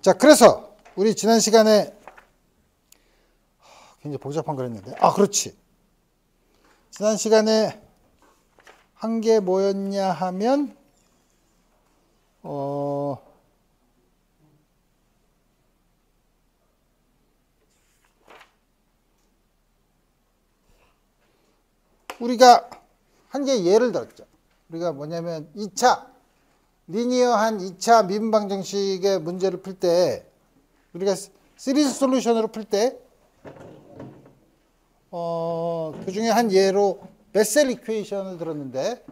자, 그래서 우리 지난 시간에 굉장히 복잡한 걸 했는데, 그렇지. 지난 시간에 한 게 뭐였냐 하면 우리가 한 개 예를 들었죠. 우리가 뭐냐면 2차 리니어한 2차 미분 방정식의 문제를 풀 때 우리가 시리즈 솔루션으로 풀 때 그 중에 한 예로 베셀 이퀘이션을 들었는데,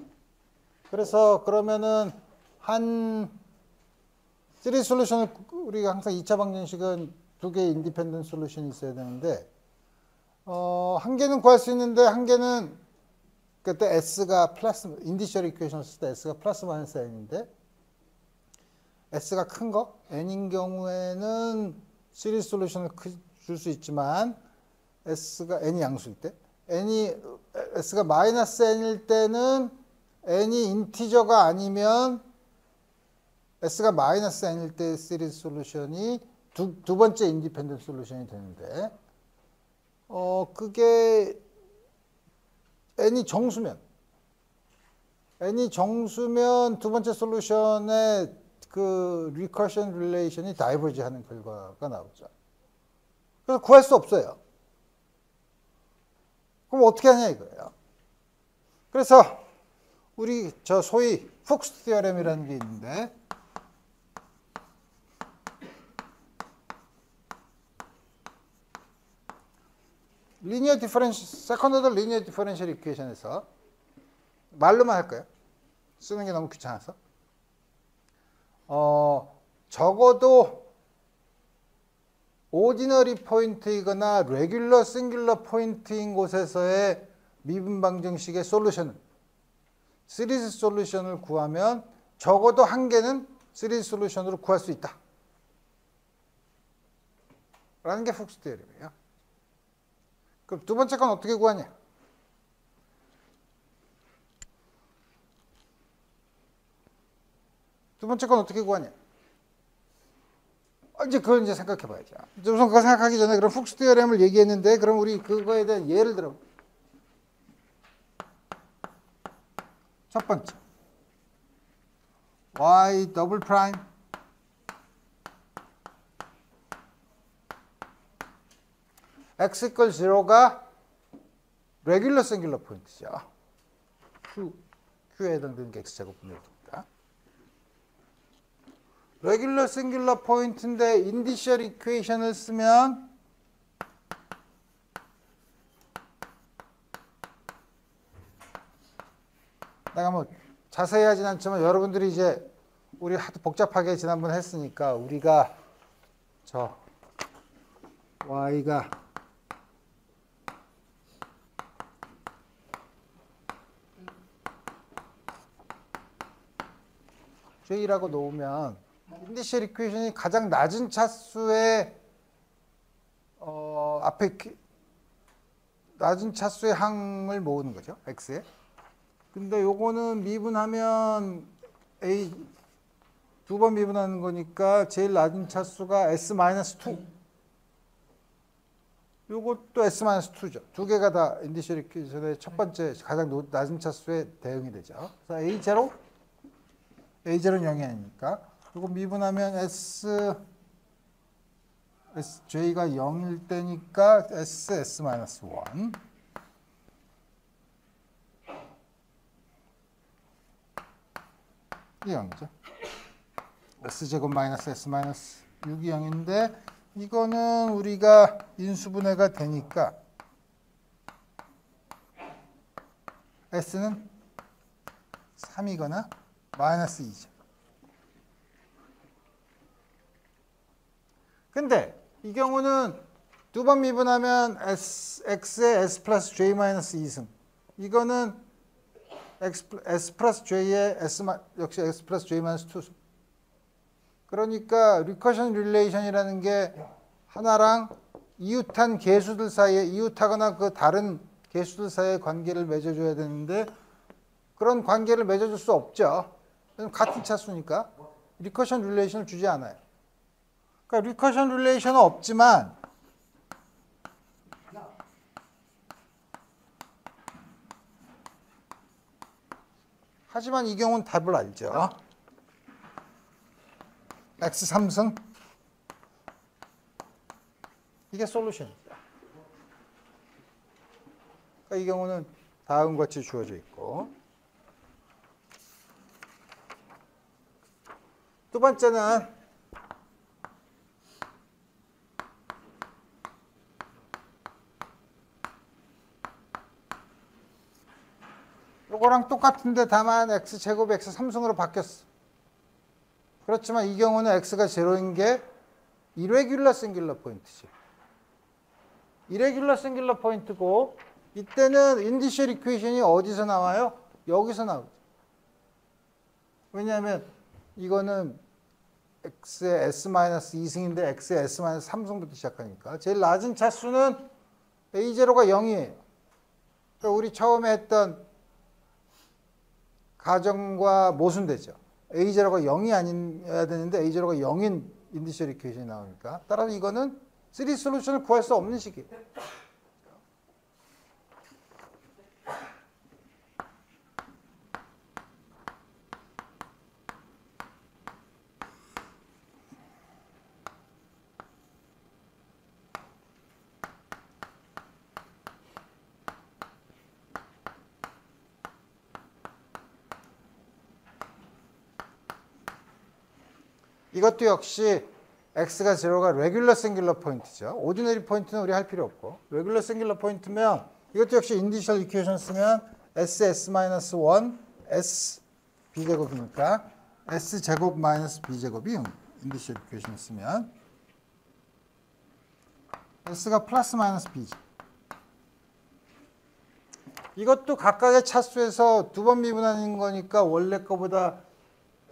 그래서 그러면은 한 시리즈 솔루션을 우리가 항상 2차 방정식은 두 개의 인디펜던트 솔루션이 있어야 되는데 한 개는 구할 수 있는데 한 개는 그때 S가 플러스 인디셜 이퀘이션을 쓸 때 S가 플러스 마이너스 N인데 S가 큰 거 N인 경우에는 시리즈 솔루션을 줄 수 있지만 S가 N이 양수일 때 S가 마이너스 N일 때는 N이 인티저가 아니면 S가 마이너스 N일 때 시리즈 솔루션이 두 번째 인디펜던트 솔루션이 되는데 그게 N이 정수면 두 번째 솔루션의 그 리커션 릴레이션이 다이버지 하는 결과가 나오죠. 그래서 구할 수 없어요. 그럼 어떻게 하냐 이거예요. 그래서 우리 저 소위 훅스 티어렘이라는 게 있는데 리니어 디퍼런셜 세컨드 오더 리니어 디퍼런셜 이퀘이션에서 말로만 할 거예요. 쓰는 게 너무 귀찮아서. 적어도 오디너리 포인트이거나 레귤러 싱귤러 포인트인 곳에서의 미분 방정식의 솔루션은 시리즈 솔루션을 구하면 적어도 한 개는 시리즈 솔루션으로 구할 수 있다 라는 게 훅스 티어렘이에요. 그럼 두 번째 건 어떻게 구하냐? 두 번째 건 어떻게 구하냐? 이제 그걸 이제 생각해 봐야죠. 우선 그거 생각하기 전에 그럼 훅스 티어렘을 얘기했는데, 그럼 우리 그거에 대한 예를 들어. 첫 번째. y 더블 프라임 x equal 0가 레귤러 싱귤러 포인트죠. Q에 해당되는 게 x제곱분의 레귤러 싱귤러 포인트인데 인디셜 이퀘이션을 쓰면 내가 뭐 자세히 하진 않지만 여러분들이 이제 우리 하도 복잡하게 지난번에 했으니까 우리가 저 y가 j라고 놓으면 인디셜 이퀘이션이 가장 낮은 차수의 앞에 낮은 차수의 항을 모으는 거죠. x에. 근데 요거는 미분하면 a 두 번 미분하는 거니까 제일 낮은 차수가 s-2. 요것도 s-2죠. 두 개가 다 인디셜 이퀘이션의 첫 번째 가장 낮은 차수의 대응이 되죠. 그래서 a0는 0이 아니니까 이거 미분하면 sj가 0일 때니까 s-1 이 0이죠. s제곱 마이너스 s-6이 0인데 이거는 우리가 인수분해가 되니까 s는 3이거나 마이너스 2죠. 근데 이 경우는 두 번 미분하면 x에 s 플러스 j 마이너스 2승. 이거는 s 플러스 j에 역시 s 플러스 j 마이너스 2승. 그러니까 리커션 릴레이션이라는 게 하나랑 이웃한 개수들 사이에 이웃하거나 그 다른 개수들 사이의 관계를 맺어줘야 되는데 그런 관계를 맺어줄 수 없죠. 같은 차수니까 리커션 릴레이션을 주지 않아요. 그러니까 리커션 릴레이션은 없지만 하지만 이 경우는 답을 알죠. x 3승 이게 솔루션입니다. 그러니까 이 경우는 다음과 같이 주어져 있고, 두 번째는 요거랑 똑같은데 다만 x제곱이 x3승으로 바뀌었어. 그렇지만 이 경우는 x가 제로인 게 이레귤러 싱귤러 포인트지. 이레귤러 싱귤러 포인트고, 이때는 인디셜 이퀘이션이 어디서 나와요? 여기서 나오죠. 왜냐하면 이거는 x의 s-2승인데 x의 s-3승부터 시작하니까 제일 낮은 차수는 a0가 0이에요. 그러니까 우리 처음에 했던 가정과 모순되죠. a0가 0이 아니어야 되는데 a0가 0인 인디셜 이퀘이션이 나오니까, 따라서 이거는 3 솔루션을 구할 수 없는 식이에요. 이것도 역시 x가 제로가 레귤러 싱귤러 포인트죠. 오디너리 포인트는 우리 할 필요 없고, 레귤러 싱귤러 포인트면 이것도 역시 인디셜 이퀘이션 쓰면 s-1 s b제곱이니까 s제곱 마이너스 b제곱이 인디셜 이퀘이션 쓰면 s가 플러스 마이너스 b죠. 이것도 각각의 차수에서 두 번 미분하는 거니까 원래 거보다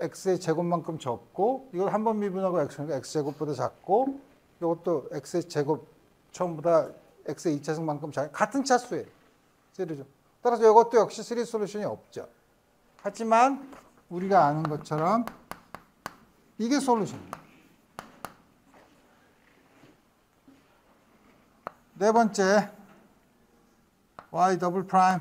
x의 제곱만큼 적고, 이거 한 번 미분하고 x제곱보다 작고, 이것도 x의 제곱 처음보다 x의 2차승만큼 작고, 같은 차수예요. 세르죠. 따라서 이것도 역시 3 솔루션이 없죠. 하지만 우리가 아는 것처럼 이게 솔루션입니다. 네 번째, y 더블 프라임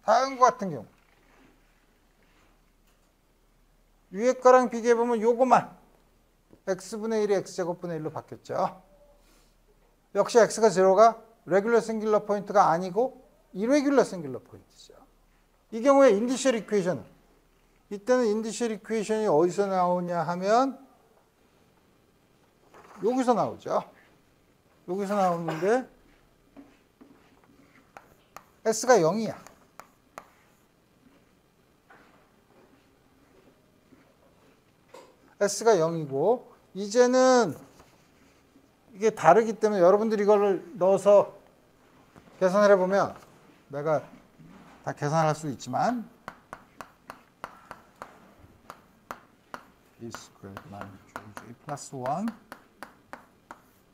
다음과 같은 경우, 위에 거랑 비교해 보면 요거만 x분의 1이 x제곱분의 1로 바뀌었죠. 역시 x가 제로가 레귤러 싱귤러 포인트가 아니고 이레귤러 싱귤러 포인트죠. 이 경우에 인디셜 이퀘이션은, 이때는 인디셜 이퀘이션이 어디서 나오냐 하면 여기서 나오죠. 여기서 나오는데 s가 0이야. s가 0이고, 이제는 이게 다르기 때문에 여러분들이 이걸 넣어서 계산을 해보면, 내가 다 계산할 수 있지만 b 스퀘어드 마이너스 j 플러스 1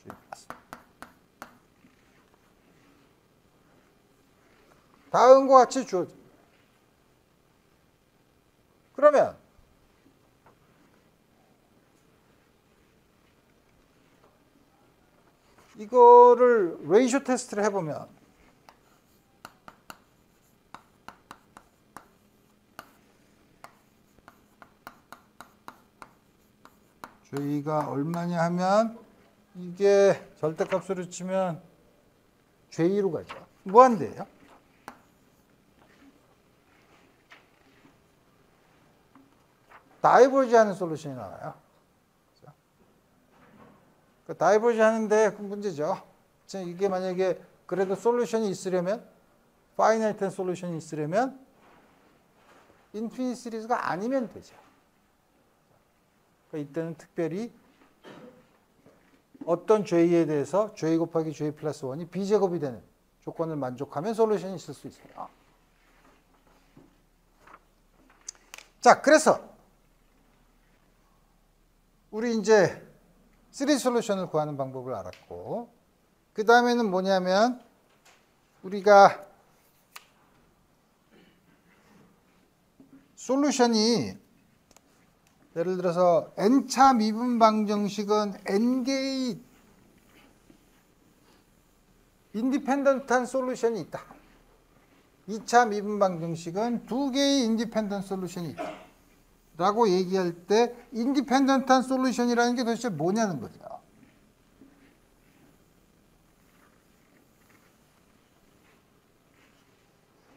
j 플러스 1 다음과 같이 주어집니다. 그러면 이거를 레이쇼 테스트를 해보면 J가 얼마냐 하면 이게 절대값으로 치면 J로 가죠. 무한대예요. 다이버지 하는 솔루션이 나와요. 다이버지 하는데 그 문제죠. 이게 만약에 그래도 솔루션이 있으려면, 파이나이트한 솔루션이 있으려면 인피니트 시리즈가 아니면 되죠. 그러니까 이때는 특별히 어떤 J에 대해서 J 곱하기 J 플러스 1이 B제곱이 되는 조건을 만족하면 솔루션이 있을 수 있어요. 자, 그래서 우리 이제 3 솔루션을 구하는 방법을 알았고, 그 다음에는 뭐냐면 우리가 솔루션이 예를 들어서 n차 미분 방정식은 n개의 인디펜던트한 솔루션이 있다. 2차 미분 방정식은 2개의 인디펜던트 솔루션이 있다. 라고 얘기할 때 인디펜던트한 솔루션이라는 게 도대체 뭐냐는 거죠.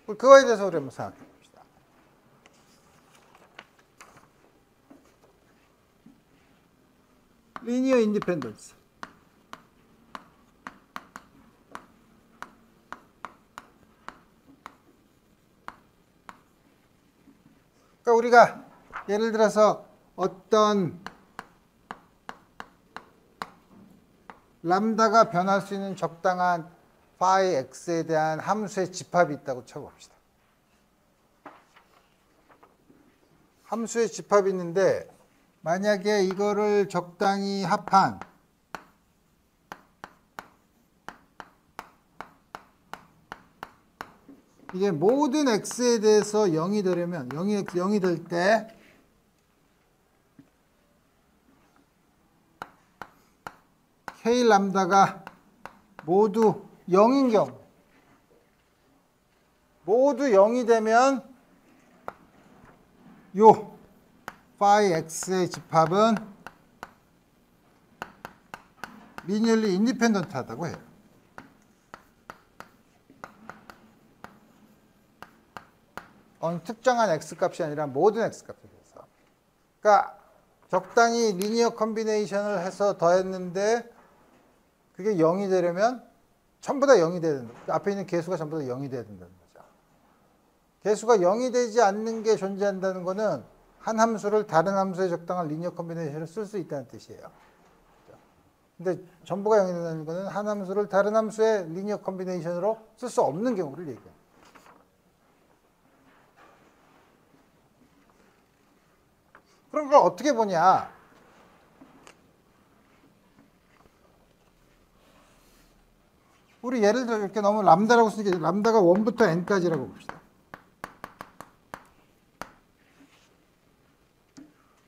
그거에 대해서 우리 한번 생각해 봅시다. 리니어 인디펜던스. 그러니까 우리가 예를 들어서 어떤 람다가 변할 수 있는 적당한 파이 x에 대한 함수의 집합이 있다고 쳐봅시다. 함수의 집합이 있는데 만약에 이거를 적당히 합한 이게 모든 x에 대해서 0이 되려면 0이 될 때 k 람다가 모두 0인 경우 모두 0이 되면 요 파이 x의 집합은 리니얼리 인디펜던트하다고 해요. 어느 특정한 x값이 아니라 모든 x값에 대해서. 그러니까 적당히 리니어 컨비네이션을 해서 더했는데 그게 0이 되려면 전부 다 0이 돼야 된다. 앞에 있는 개수가 전부 다 0이 돼야 된다는 거죠. 개수가 0이 되지 않는 게 존재한다는 거는 한 함수를 다른 함수에 적당한 리니어 컨비네이션을 쓸 수 있다는 뜻이에요. 근데 전부가 0이 된다는 거는 한 함수를 다른 함수의 리니어 컨비네이션으로 쓸 수 없는 경우를 얘기해요. 그럼 그걸 어떻게 보냐? 우리 예를 들어 이렇게 너무 람다라고 쓰니까 람다가 1부터 n까지라고 봅시다.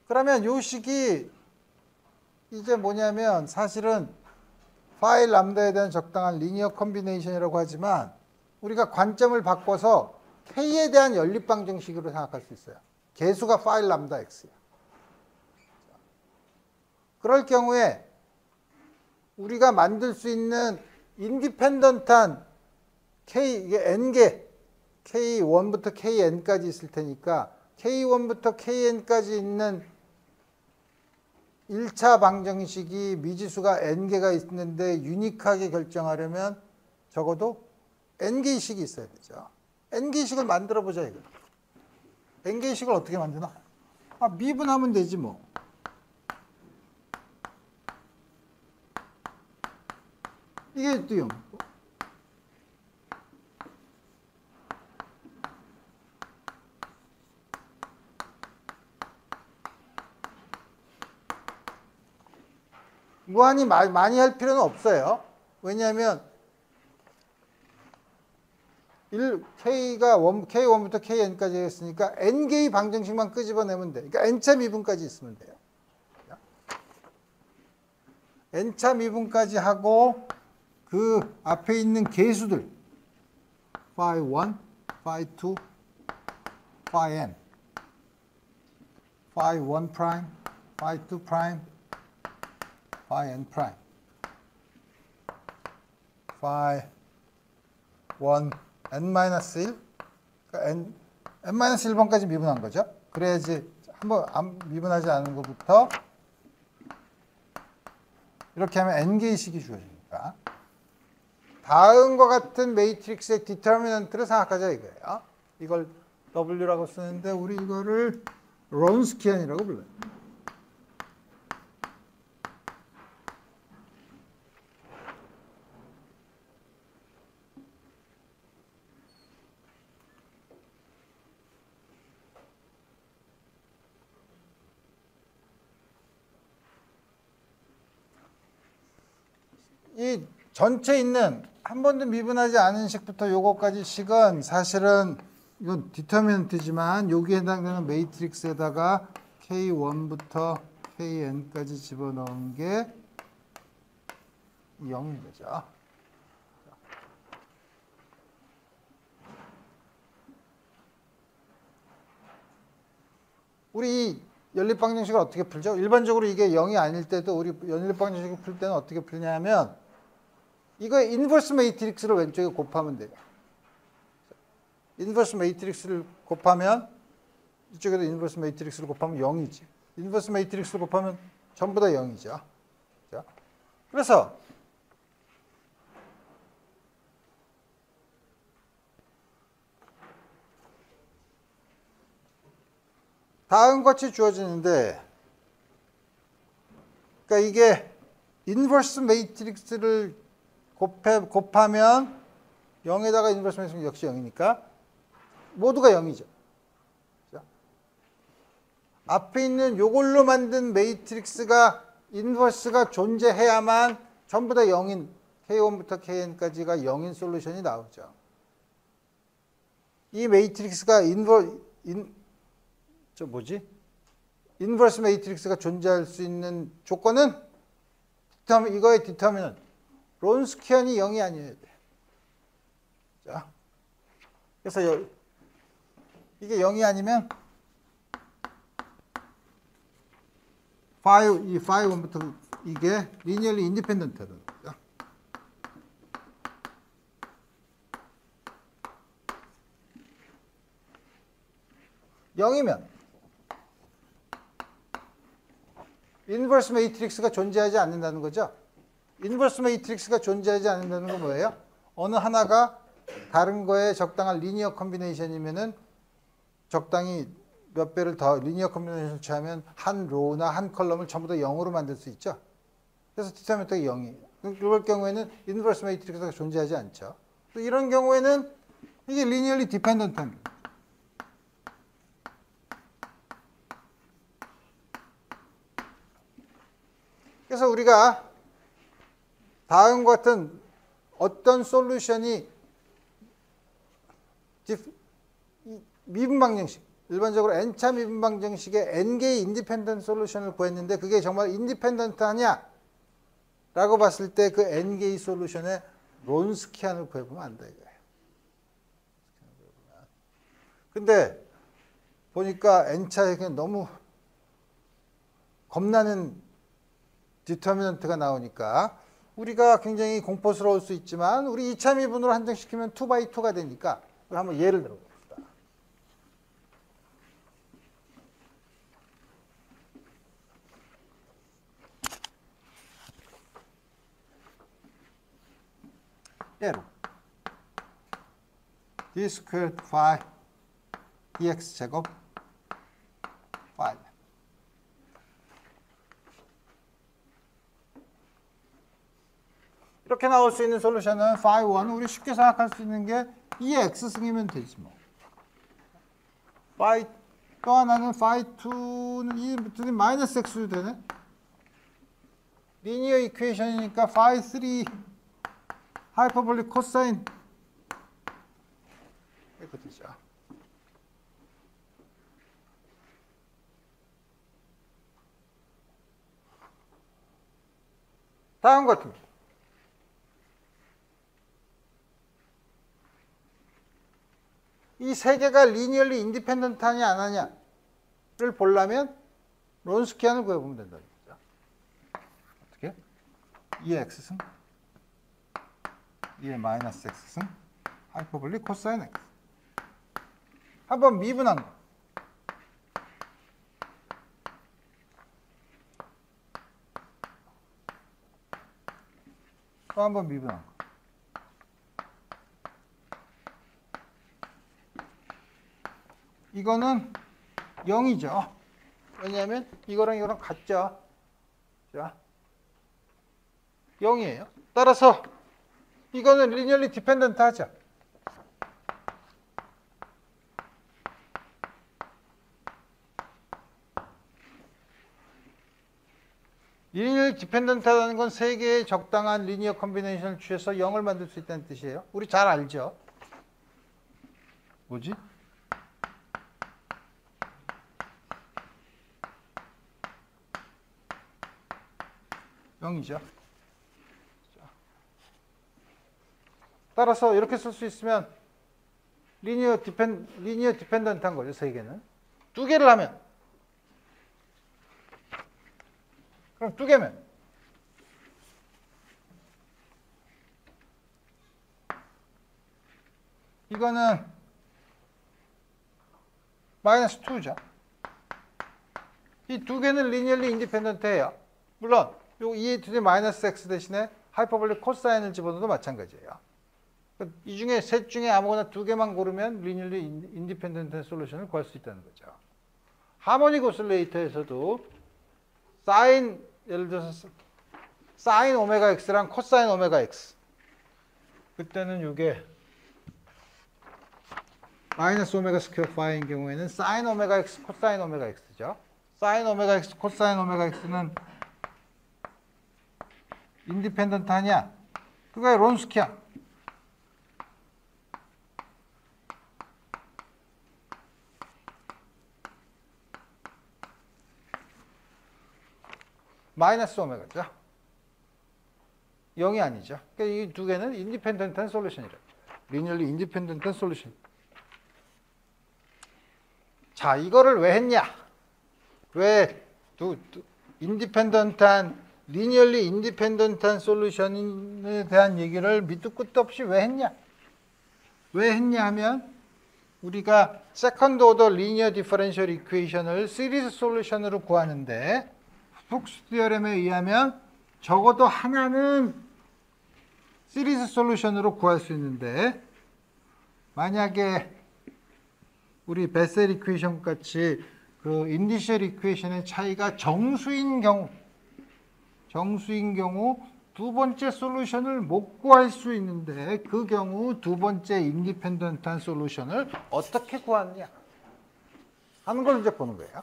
그러면 요 식이 이제 뭐냐면 사실은 파이 람다에 대한 적당한 리니어 컨비네이션이라고 하지만 우리가 관점을 바꿔서 k에 대한 연립방정식으로 생각할 수 있어요. 개수가 파이 람다 x야. 그럴 경우에 우리가 만들 수 있는 인디펜던트한 k, 이게 n개, k1부터 kn까지 있을 테니까 k1부터 kn까지 있는 1차 방정식이 미지수가 n개가 있는데 유니크하게 결정하려면 적어도 n개의 식이 있어야 되죠. n개의 식을 만들어 보자 이거. n개의 식을 어떻게 만드나? 미분하면 되지 뭐. 이게 또 0. 무한히 많이 할 필요는 없어요. 왜냐하면 K1부터 KN까지 했으니까 N개의 방정식만 끄집어내면 돼. 그러니까 N차 미분까지 있으면 돼요. N차 미분까지 하고 그 앞에 있는 개수들 phi 1, phi 2, phi n, phi 1 prime, phi 2 prime, phi n prime, phi 1 n-1, 그러니까 n-1번까지 미분한 거죠. 그래야지 한번 미분하지 않은 것부터 이렇게 하면 n개의 식이 주어집니다. 다음과 같은 매트릭스의 디터미넌트를 생각하자 이거예요. 이걸 W라고 쓰는데 우리 이거를 론스키안이라고 불러요. 이 전체 있는 한 번도 미분하지 않은 식부터 요거까지 식은 사실은 이건 디터미넌트지만 여기에 해당되는 매트릭스에다가 K1부터 Kn까지 집어넣은 게 0인 거죠. 우리 연립방정식을 어떻게 풀죠? 일반적으로 이게 0이 아닐 때도 우리 연립방정식을 풀 때는 어떻게 풀냐면 이거 인버스 매트릭스를 왼쪽에 곱하면 돼요. 인버스 매트릭스를 곱하면 이쪽에도 인버스 매트릭스를 곱하면 0이지. 인버스 매트릭스를 곱하면 전부 다 0이죠. 자, 그래서 다음 같이 주어지는데, 그러니까 이게 인버스 매트릭스를 곱하면 0에다가 인버스 매트릭스 역시 0이니까 모두가 0이죠. 자, 앞에 있는 요걸로 만든 매트릭스가 인버스가 존재해야만 전부 다 0인 K1부터 Kn까지가 0인 솔루션이 나오죠. 이 매트릭스가 인버스 매트릭스가 존재할 수 있는 조건은 이거의 디터미넌트 론스키안이 0이 아니어야 돼. 자, 그래서 이게 0이 아니면 이 phi 1부터 이게 리니얼리 인디펜던트라는 거죠. (0이면) 인버스 매트릭스가 존재하지 않는다는 거죠. 인버스 매트릭스가 존재하지 않는다는 건 뭐예요? 어느 하나가 다른 거에 적당한 리니어 컨비네이션이면은 적당히 몇 배를 더 리니어 컨비네이션을 취하면 한 로우나 한 컬럼을 전부 다 0으로 만들 수 있죠. 그래서 디터미넌트가 0이에요. 그럴 경우에는 인버스 매트릭스가 존재하지 않죠. 이런 경우에는 이게 리니얼리 디펜던트합니다. 그래서 우리가 다음과 같은 어떤 솔루션이 미분 방정식, 일반적으로 n차 미분 방정식의 n개의 인디펜던트 솔루션을 구했는데 그게 정말 인디펜던트 하냐? 라고 봤을 때 그 n개의 솔루션의 론스키안을 구해보면 안다 이거예요. 근데 보니까 n차에 그냥 너무 겁나는 디터미넌트가 나오니까 우리가 굉장히 공포스러울 수 있지만 우리 2차 미분으로 한정시키면 2×2가 되니까 한번 예를 들어봅시다. 예로 d 스퀘어드 phi dx 제곱 phi 이렇게 나올 수 있는 솔루션은 phi 1은 우리 쉽게 생각할 수 있는 게 2의 x승이면 되지 뭐. phi 또 하나는 phi 2는 2 붙으니 마이너스 x도 되네. 리니어 이퀘이션이니까 phi 3 하이퍼볼릭 코사인 이렇게 되죠. 다음 같은 이 세 개가 리니얼리 인디펜던트 하냐 안 하냐를 보려면 론스키안을 구해보면 된다는 거죠. 어떻게? 2의 x승 2의 마이너스 x승 하이퍼볼릭 코사인 x 한번 미분한 거 또 한번 미분한 거 이거는 0이죠. 왜냐하면 이거랑 이거랑 같죠. 자, 0이에요. 따라서 이거는 리니얼리 디펜던트 하죠. 리니어 디펜던트하다는 건 세 개의 적당한 리니어 컨비네이션을 취해서 0을 만들 수 있다는 뜻이에요. 우리 잘 알죠? 뭐지? 영이죠. 따라서 이렇게 쓸 수 있으면 리니어 디펜던트한 거죠. 세 개는. 두 개를 하면 그럼 두 개면 이거는 마이너스 2죠. 이 두 개는 리니얼리 인디펜던트예요. 물론 요 2a to the 마이너스 x 대신에 하이퍼볼릭 코사인을 집어넣어도 마찬가지예요. 이 중에 셋 중에 아무거나 두 개만 고르면 리니얼리 인디펜던트 솔루션을 구할 수 있다는 거죠. 하모닉 오실레이터에서도 사인, 예를 들어서 사인 오메가 x랑 코사인 오메가 x, 그때는 이게 마이너스 오메가 스퀘어 파이인 경우에는 사인 오메가 x, 코사인 오메가 x죠. 사인 오메가 x, 코사인 오메가 x는 인디펜던트 하냐? 그거의 론스키야. 마이너스 오메가죠. 0이 아니죠. 그러니까 이 두 개는 인디펜던트한 솔루션이래요. 리니얼리 인디펜던트한 솔루션. 자, 이거를 왜 했냐? 왜 리니얼리 인디펜던트한 솔루션에 대한 얘기를 밑도 끝도 없이 왜 했냐? 왜 했냐 하면 우리가 세컨드 오더 리니어 디퍼런셜 이퀘이션을 시리즈 솔루션으로 구하는데 훅스 티어렘에 의하면 적어도 하나는 시리즈 솔루션으로 구할 수 있는데, 만약에 우리 베셀 이퀘이션 같이 그 이니셜 이퀘이션의 차이가 정수인 경우 두 번째 솔루션을 못 구할 수 있는데, 그 경우 두 번째 인디펜던트한 솔루션을 어떻게 구하느냐 하는 걸 이제 보는 거예요.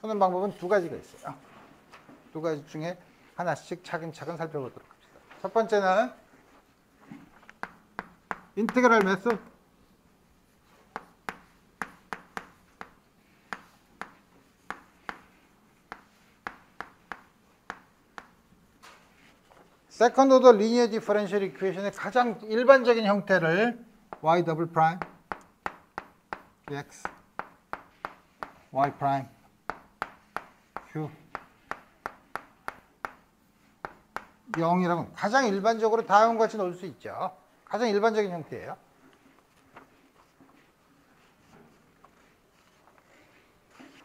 푸는 방법은 두 가지가 있어요. 두 가지 중에 하나씩 차근차근 살펴보도록 합시다. 첫 번째는 인테그랄 메소드. 세컨드 오더 리니어 디퍼런셜 이퀘이션의 가장 일반적인 형태를 y 더블 프라임 x y 프라임 q 0이라고 가장 일반적으로 다음과 같이 넣을 수 있죠. 가장 일반적인 형태예요.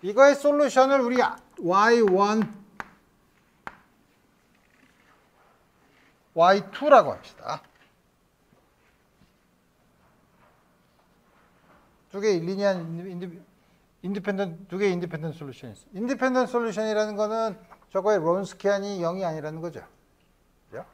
이거의 솔루션을 우리 y1, y2라고 합시다. 두 개의 리니어한 인디펜던트, 두 개의 인디펜던트 솔루션이 있어요. 인디펜던트 솔루션이라는 거는 저거의 론스키안이 0이 아니라는 거죠. 그죠?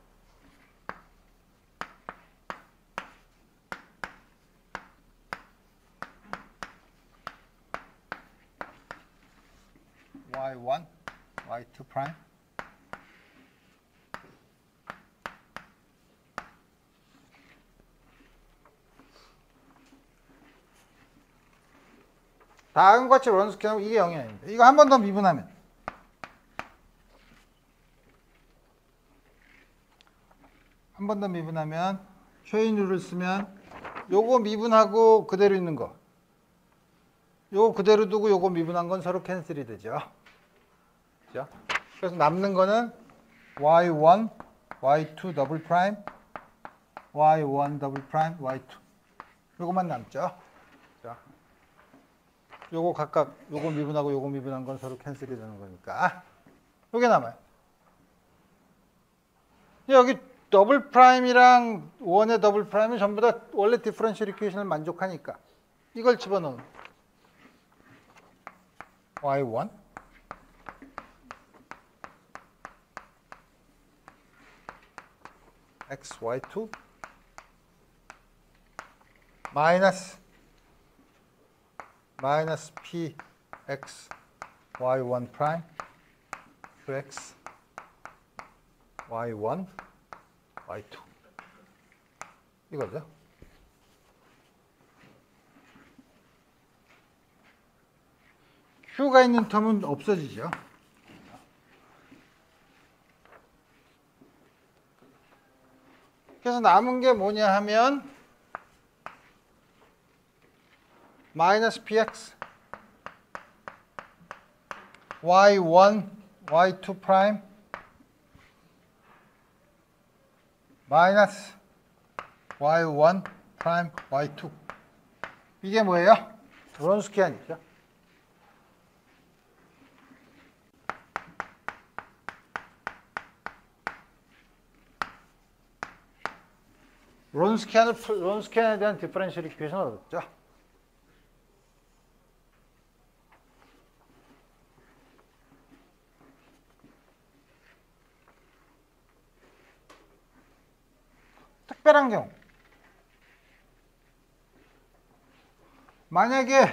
y1, y2 프라임 다음과 같이 론스키하고 이게 0이 아닙니다. 이거 한 번 더 미분하면 초인 룰을 쓰면 요거 미분하고 그대로 있는 거, 요거 그대로 두고 요거 미분한 건 서로 캔슬이 되죠. 그죠? 그래서 남는 거는 y1, y2 더블 프라임, y1 더블 프라임, y2 요거만 남죠. 요거 각각 요거 미분하고 요거 미분한 건 서로 캔슬이 되는 거니까 요게 남아요. 여기 더블 프라임이랑 원의 더블 프라임은 전부 다 원래 디퍼런셜 이퀘이션을 만족하니까 이걸 집어넣으면 y1 x y2 마이너스 p x y1 프라임 qx y1 y2 이거죠. q가 있는 텀은 없어지죠. 그래서 남은 게 뭐냐 하면 마이너스 px y1 y2 프라임 마이너스 y1 프라임 y2 이게 뭐예요? 론스키안이죠. 론스키안에 대한 디퍼런셜 이퀘이션을 얻었죠. 특별한 경우 만약에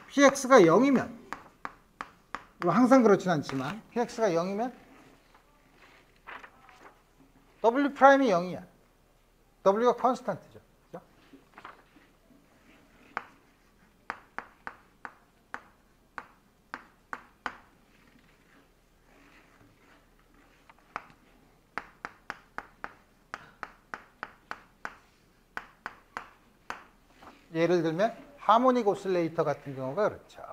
px가 0이면 항상 그렇진 않지만 px가 0이면 w 프라임이 0이야. w가 컨스탄트죠. 그렇죠? 예를 들면 하모닉 오실레이터 같은 경우가 그렇죠.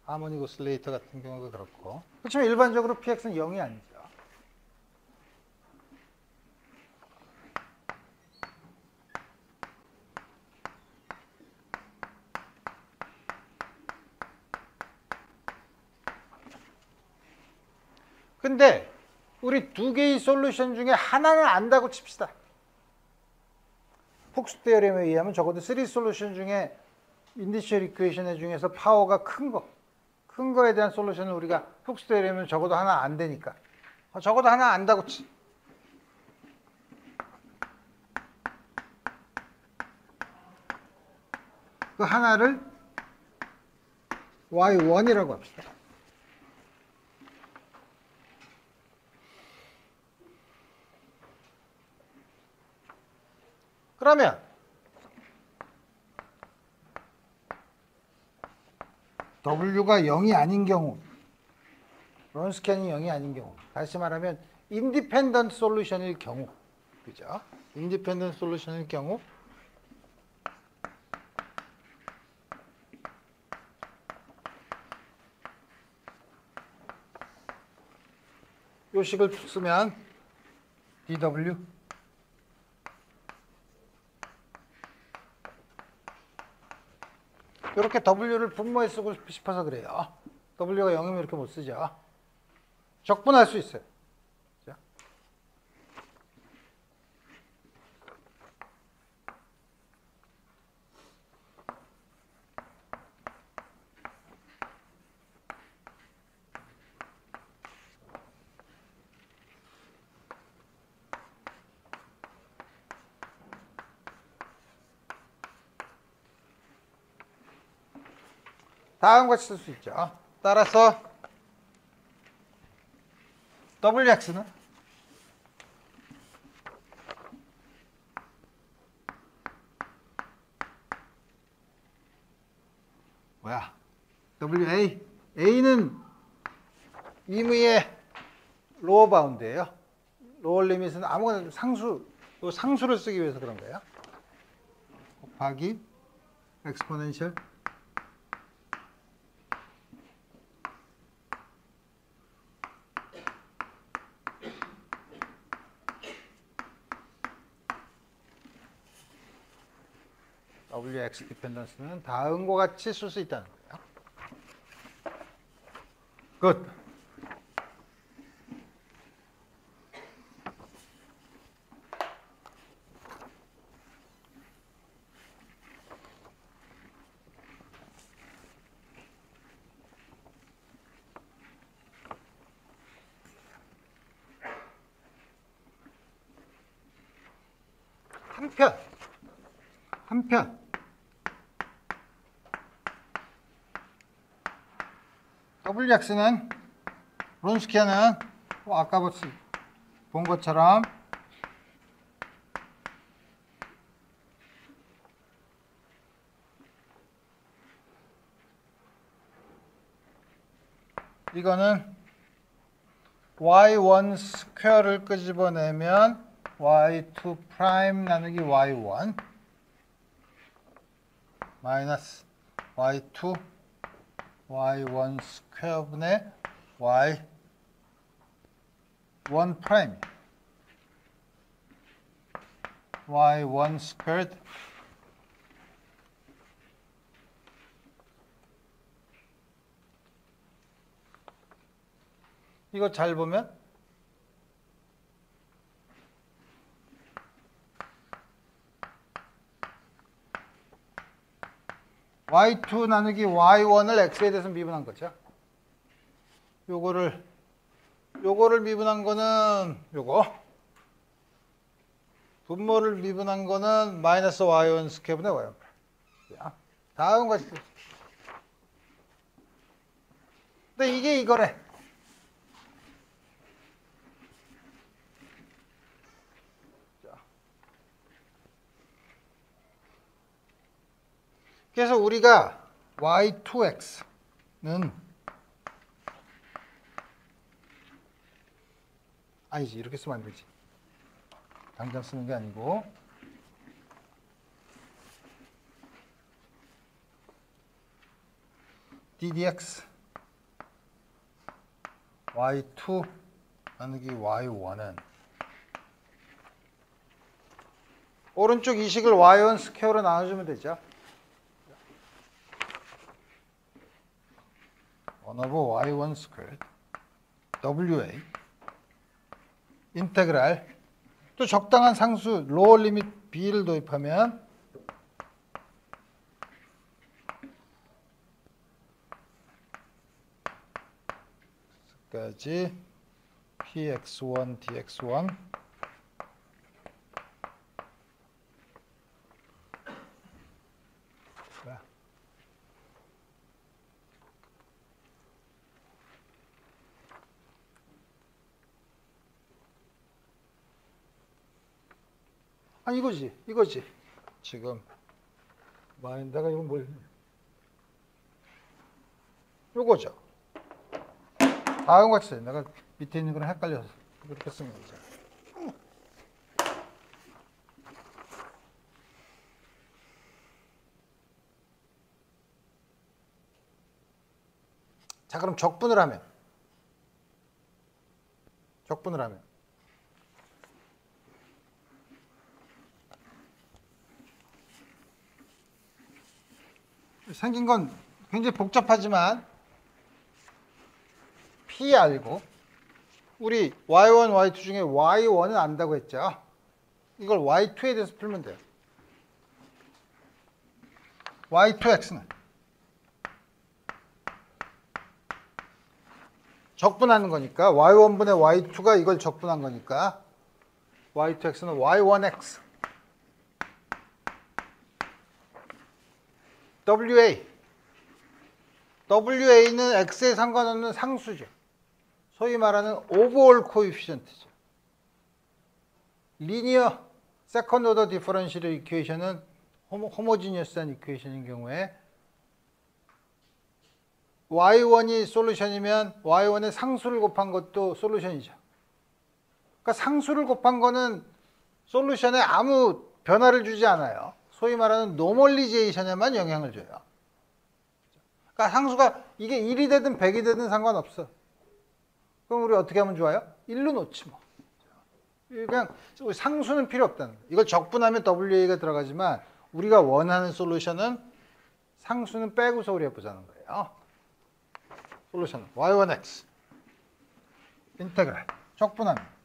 하모닉 오실레이터 같은 경우가 그렇고 그렇지만 일반적으로 px는 0이 아니죠. 근데 우리 두 개의 솔루션 중에 하나는 안다고 칩시다. 폭스 테어렘에 의하면 적어도 3 솔루션 중에 인디셜 이퀘이션 중에서 파워가 큰 거에 대한 솔루션은 우리가 폭스 테어렘은 적어도 하나 안 되니까 적어도 하나 안다고 치. 그 하나를 y1이라고 합시다. 그러면 W가 0이 아닌 경우, 론스캔이 0이 아닌 경우, 다시 말하면 인디펜던트 솔루션일 경우, 그죠? 인디펜던트 솔루션일 경우 요 식을 쓰면 dw 이렇게 W를 분모에 쓰고 싶어서 그래요. W가 0이면 이렇게 못 쓰죠. 적분할 수 있어요. 다음과 같이 쓸 수 있죠. 따라서 WX는 뭐야? WA. A는 임의의 로어 바운드예요. 로어 리밋은 아무거나 상수를 쓰기 위해서 그런 거예요. 곱하기 엑스포넨셜 WX 디펜던스는 다음과 같이 쓸 수 있다는 거예요. 굿. 한편 WX는 론스키아는 아까 본 것처럼 이거는 y1 스퀘어를 끄집어내면 y2 프라임 나누기 y1 마이너스 y2 y1 스퀘어분의 y1 프라임 y1 스퀘어드 이거 잘 보면 y2 나누기 y1을 x에 대해서 미분한 거죠. 요거를 미분한 거는 요거 분모를 미분한 거는 마이너스 y1 스퀘어분의 y1 프라임. 다음 것이 근데 이게 이거래. 그래서 우리가 y2x는 아니지 이렇게 쓰면 안 되지. 당장 쓰는 게 아니고 ddx y2 나누기 y1은 오른쪽 이 식을 y1 스퀘어로 나눠주면 되죠. 1 over y1 squared wa 인테그랄 또 적당한 상수 로어 리밋 b를 도입하면 까지 px1 dx1 아 이거지 지금 내가 이거 뭘 요거죠. 다음 같이 내가 밑에 있는 거랑 헷갈려서 그렇게 쓴 거죠. 자 그럼 적분을 하면 생긴 건 굉장히 복잡하지만 P 알고 우리 y1, y2 중에 y1은 안다고 했죠. 이걸 y2에 대해서 풀면 돼요. y2x는 적분하는 거니까 y1분의 y2가 이걸 적분한 거니까 y2x는 y1x WA는 x에 상관없는 상수죠. 소위 말하는 오버올 코에피션트죠. 리니어 세컨드 오더 디퍼런셜 이퀘이션은 호모지니어스한 이퀘이션인 경우에 y1이 솔루션이면 y1의 상수를 곱한 것도 솔루션이죠. 그러니까 상수를 곱한 거는 솔루션에 아무 변화를 주지 않아요. 소위 말하는 노멀리제이션에만 영향을 줘요. 그러니까 상수가 이게 1이 되든 100이 되든 상관없어. 그럼 우리 어떻게 하면 좋아요? 1로 놓지 뭐. 그냥 상수는 필요 없다는 거예요. 이걸 적분하면 WA가 들어가지만 우리가 원하는 솔루션은 상수는 빼고서 우리가 보자는 거예요. 솔루션은 y1x 인테그랄 적분하면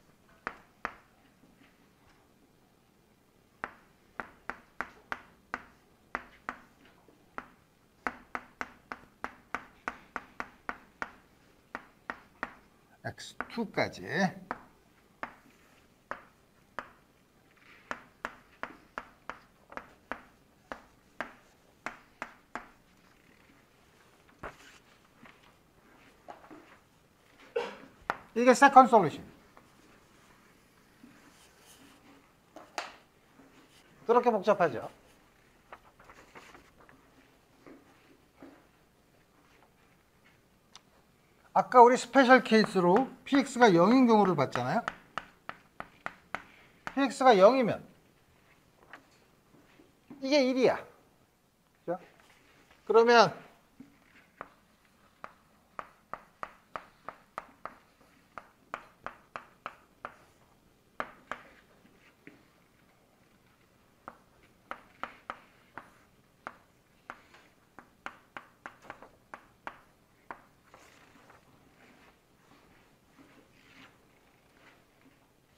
x2까지 이게 세컨드 솔루션. 그렇게 복잡하죠. 아까 우리 스페셜 케이스로 px가 0인 경우를 봤잖아요. px가 0이면 이게 1이야. 그죠? 그러면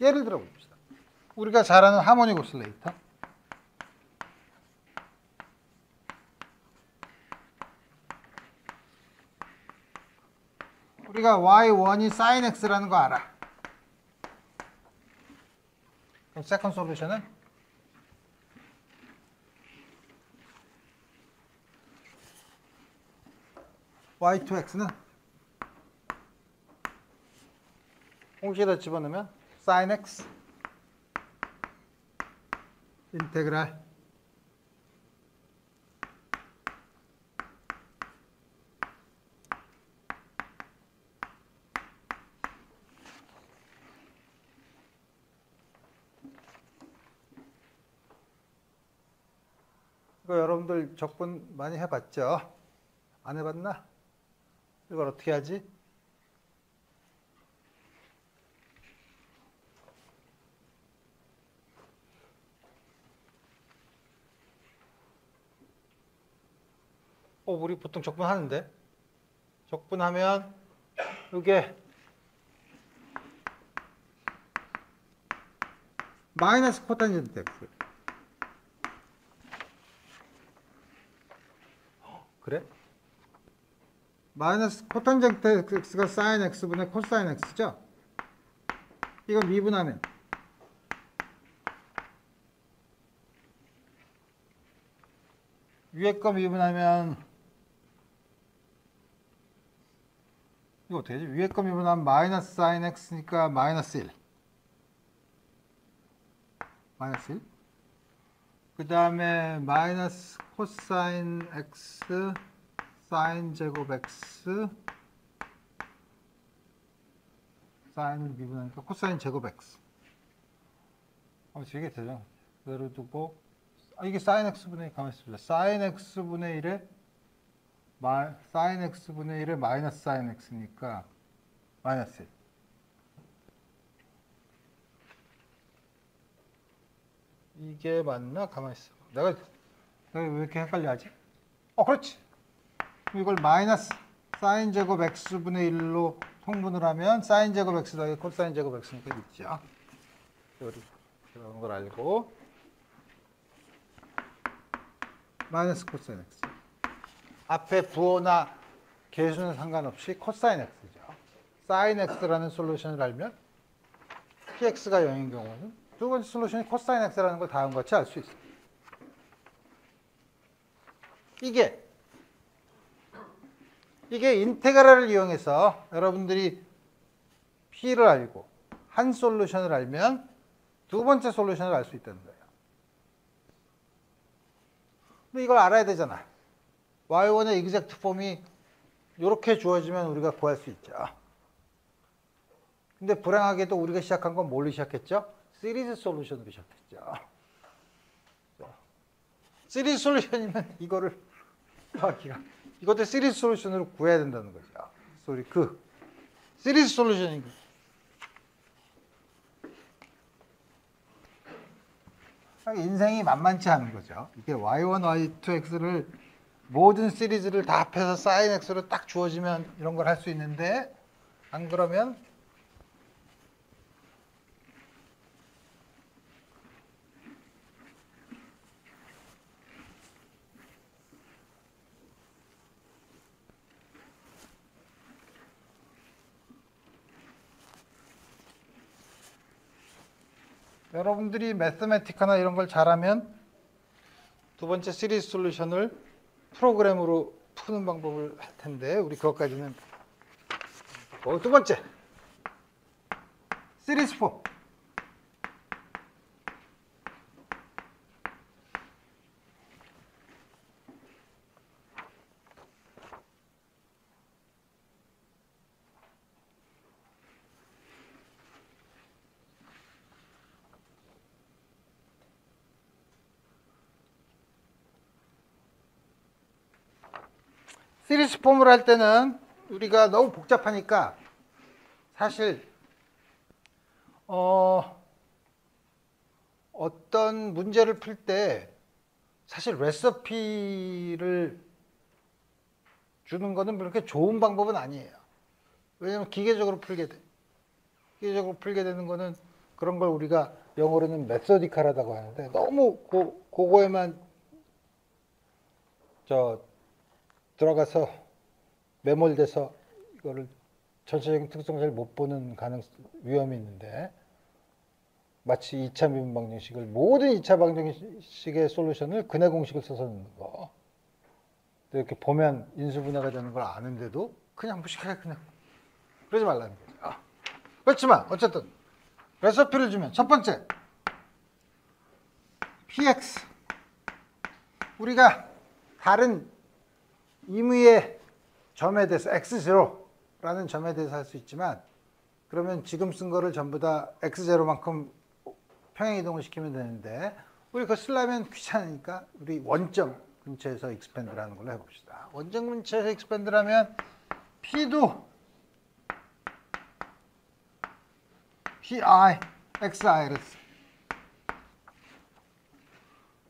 예를 들어 봅시다. 우리가 잘 아는 하모닉 오실레이터. 우리가 y1이 sin x라는 거 알아. 그럼 세컨드 솔루션은 y2x는 공식에다 집어넣으면 sin x 인테그랄 이거 여러분들 적분 많이 해봤죠? 안 해봤나? 이걸 어떻게 하지? 우리 보통 적분하는데 적분하면 이게 마이너스 코탄젠트 x. 그래? 마이너스 코탄젠트 x가 sin x분의 코사인 x죠? 이거 미분하면 위에 거 미분하면 이거 어떻게 되지? 위에 거 미분하면 마이너스 sin x니까 마이너스 1. 마이너스 1. 그 다음에 마이너스 코사인 x 사인 제곱 x 사인을 미분하니까 코사인 제곱 x. 이게 되죠. 그대로 두고 이게 사인 x분의 1 가만히 있습니다. 사인 x분의 1에 사인 x분의 1에 마이너스 사인 x니까 마이너스 1. 이게 맞나? 가만히 있어. 내가 왜 이렇게 헷갈려 하지? 그렇지. 이걸 마이너스 사인 제곱 x분의 1로 통분을 하면 사인 제곱 x 더하기 코사인 제곱 x니까 있죠. 그런 걸 알고 마이너스 코사인 x. 앞에 부호나 계수는 상관없이 코사인 x죠. 사인 x라는 솔루션을 알면 px가 0인 경우는 두 번째 솔루션이 코사인 x라는 걸 다음과 같이 알 수 있어요. 이게 인테그랄을 이용해서 여러분들이 p를 알고 한 솔루션을 알면 두 번째 솔루션을 알 수 있다는 거예요. 근데 이걸 알아야 되잖아. y1의 exact 폼이 이렇게 주어지면 우리가 구할 수 있죠. 근데 불행하게도 우리가 시작한 건 뭘로 시작했죠? 시리즈 솔루션으로 시작했죠. 시리즈 솔루션이면 이거를 이것도 시리즈 솔루션으로 구해야 된다는 거죠. 시리즈 솔루션인 거죠. 인생이 만만치 않은 거죠. 이게 y1, y2x를 모든 시리즈를 다 합해서 sin x로 딱 주어지면 이런 걸 할 수 있는데 안 그러면 여러분들이 매스매티카나 이런 걸 잘하면 두 번째 시리즈 솔루션을 프로그램으로 푸는 방법을 할 텐데 우리 그것까지는 두 번째 시리즈 폼. 시리즈 폼을 할 때는 우리가 너무 복잡하니까 사실 어떤 문제를 풀 때 사실 레시피를 주는 거는 그렇게 좋은 방법은 아니에요. 왜냐하면 기계적으로 풀게 돼. 기계적으로 풀게 되는 거는 그런 걸 우리가 영어로는 메소디컬하다고 하는데 너무 그거에만 들어가서 매몰돼서 이거를 전체적인 특성을 못 보는 위험이 있는데, 마치 2차 미분 방정식을 모든 2차 방정식의 솔루션을 근해 공식을 써서 넣는 거. 이렇게 보면 인수분해가 되는 걸 아는데도 그냥 무식하게 그냥 그러지 말라는 거죠. 그렇지만 어쨌든 레시피를 주면 첫 번째 px, 우리가 다른 임의의 점에 대해서 x0라는 점에 대해서 할 수 있지만, 그러면 지금 쓴 거를 전부 다 x0만큼 평행이동을 시키면 되는데, 우리 그거 쓰려면 귀찮으니까 우리 원점 근처에서 익스펜드라는 걸로 해봅시다. 원점 근처에서 익스펜드라면 p도 pi, xi를 써.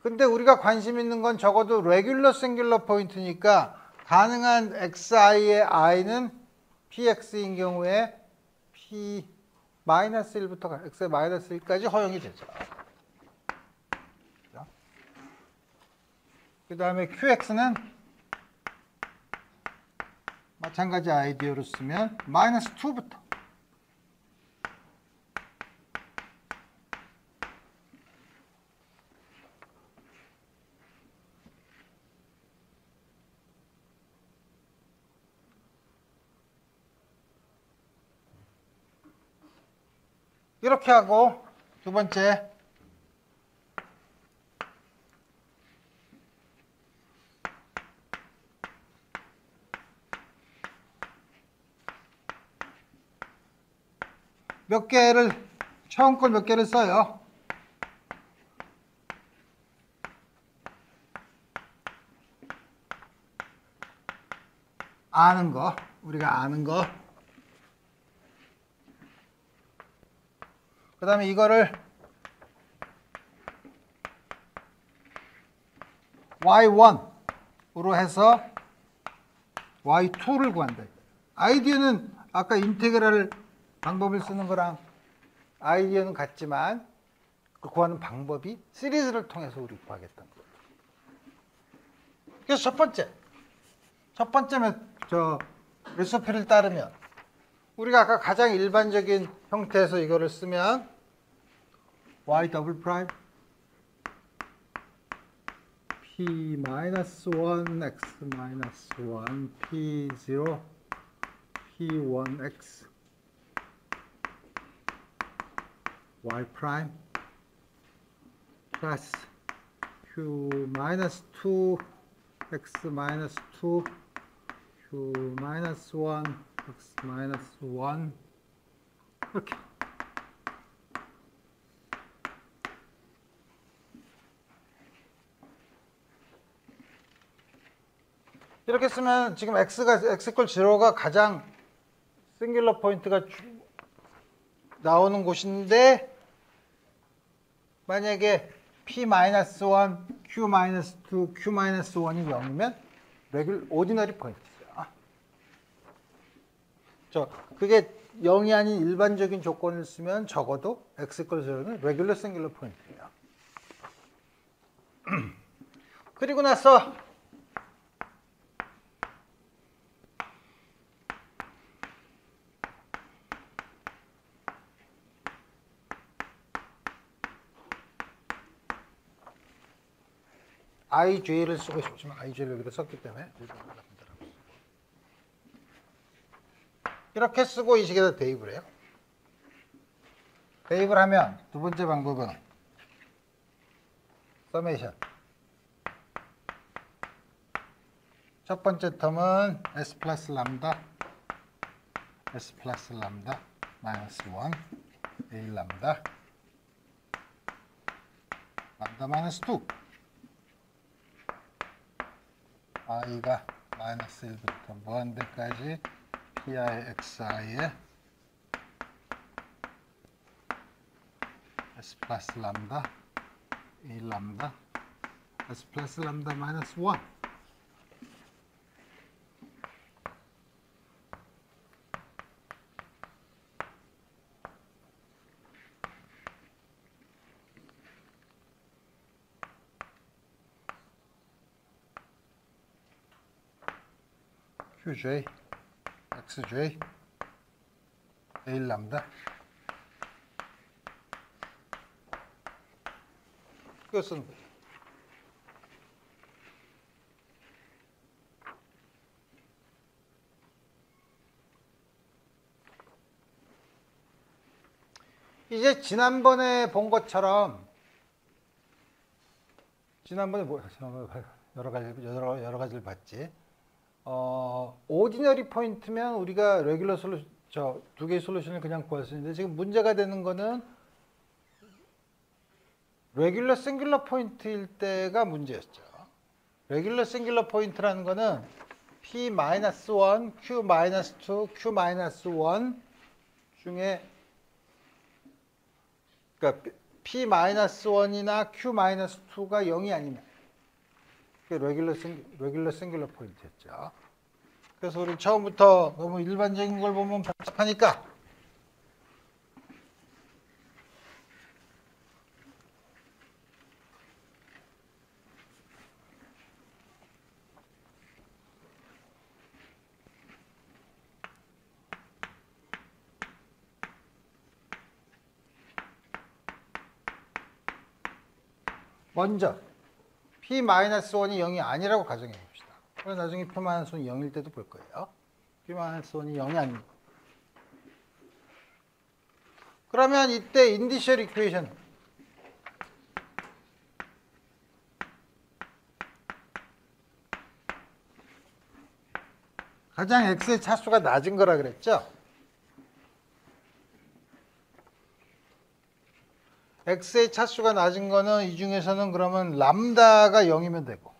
근데 우리가 관심 있는 건 적어도 레귤러 싱귤러 포인트니까 가능한 xi의 i는 px인 경우에 p-1부터 x의 -1까지 허용이 되죠. 그 다음에 qx는 마찬가지 아이디어로 쓰면 -2부터 이렇게 하고, 두 번째 몇 개를, 처음 걸 몇 개를 써요. 아는 거, 우리가 아는 거. 그 다음에 이거를 y1으로 해서 y2를 구한다. 아이디어는 아까 인테그랄 방법을 쓰는 거랑 아이디어는 같지만 그 구하는 방법이 시리즈를 통해서 우리 구하겠다는 거예요. 그래서 첫 번째 레시피를 따르면 우리가 아까 가장 일반적인 형태에서 이거를 쓰면 y 더블 프라임 p-1 x-1 p0 p1x y 프라임 플러스 q-2 x-2 q-1 x-1 이렇게. 이렇게 쓰면 지금 x=0가 가장 싱귤러 포인트가 나오는 곳인데, 만약에 p-1, q-2, q-1이 0이면 오디너리 포인트죠. 그게 0이 아닌 일반적인 조건을 쓰면 적어도 x=0는 레귤러 싱귤러 포인트예요. 그리고 나서 IJ를 쓰고 싶지만 IJ를 여기다 썼기 때문에 이렇게 쓰고 이 식에다 대입을 해요. 대입을 하면 두 번째 방법은 서메이션. 첫 번째 텀은 s 플러스 람다 마이너스 1 a 람다 마이너스 2 i가 마이너스 1부터 무한대까지 pi xi에 s 플러스 람다 a 람다 s 플러스 람다 마이너스 1 qj xj a 람다 그거 쓰는 거죠. 이제 지난번에 본 것처럼 지난번에 여러 가지를 봤지. 오디너리 포인트면 우리가 레귤러 솔루션 두 개의 솔루션을 그냥 구할 수 있는데 지금 문제가 되는 거는 레귤러 싱귤러 포인트일 때가 문제였죠. 레귤러 싱귤러 포인트라는 거는 p-1, q-2, q-1 중에 그러니까 p-1이나 q-2가 0이 아니면 그게 레귤러 싱귤러 포인트였죠. 그래서 우리 처음부터 너무 일반적인 걸 보면 복잡하니까 먼저 p-1이 0이 아니라고 가정해 봅시다. 그래서 나중에 p-1이 0일 때도 볼 거예요. p-1이 0이 아닙니다. 그러면 이때 인디셜 이퀘이션 가장 x의 차수가 낮은 거라 그랬죠? x의 차수가 낮은 거는 이 중에서는 그러면 람다가 0이면 되고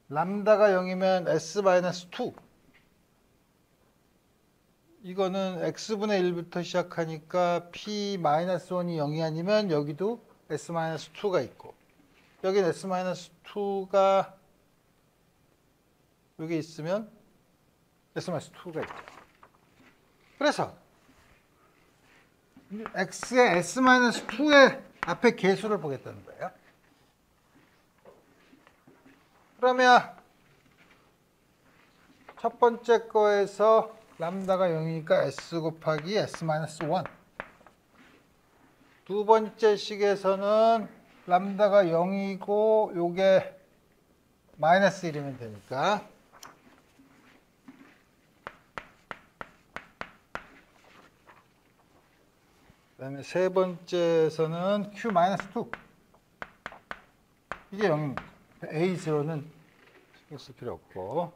람다가 0이면 s-2 이거는 x분의 1부터 시작하니까 p-1이 0이 아니면 여기도 s-2가 있고 여긴 s-2가 여기 있으면 s-2가 있죠. 그래서 x의 s-2의 앞에 개수를 보겠다는 거예요. 그러면 첫 번째 거에서 람다가 0이니까 s 곱하기 s-1 두 번째 식에서는 람다가 0이고 요게 마이너스 1이면 되니까 그다음에 세 번째에서는 q-2 이게 0입니다. a0는 신경 쓸 필요 없고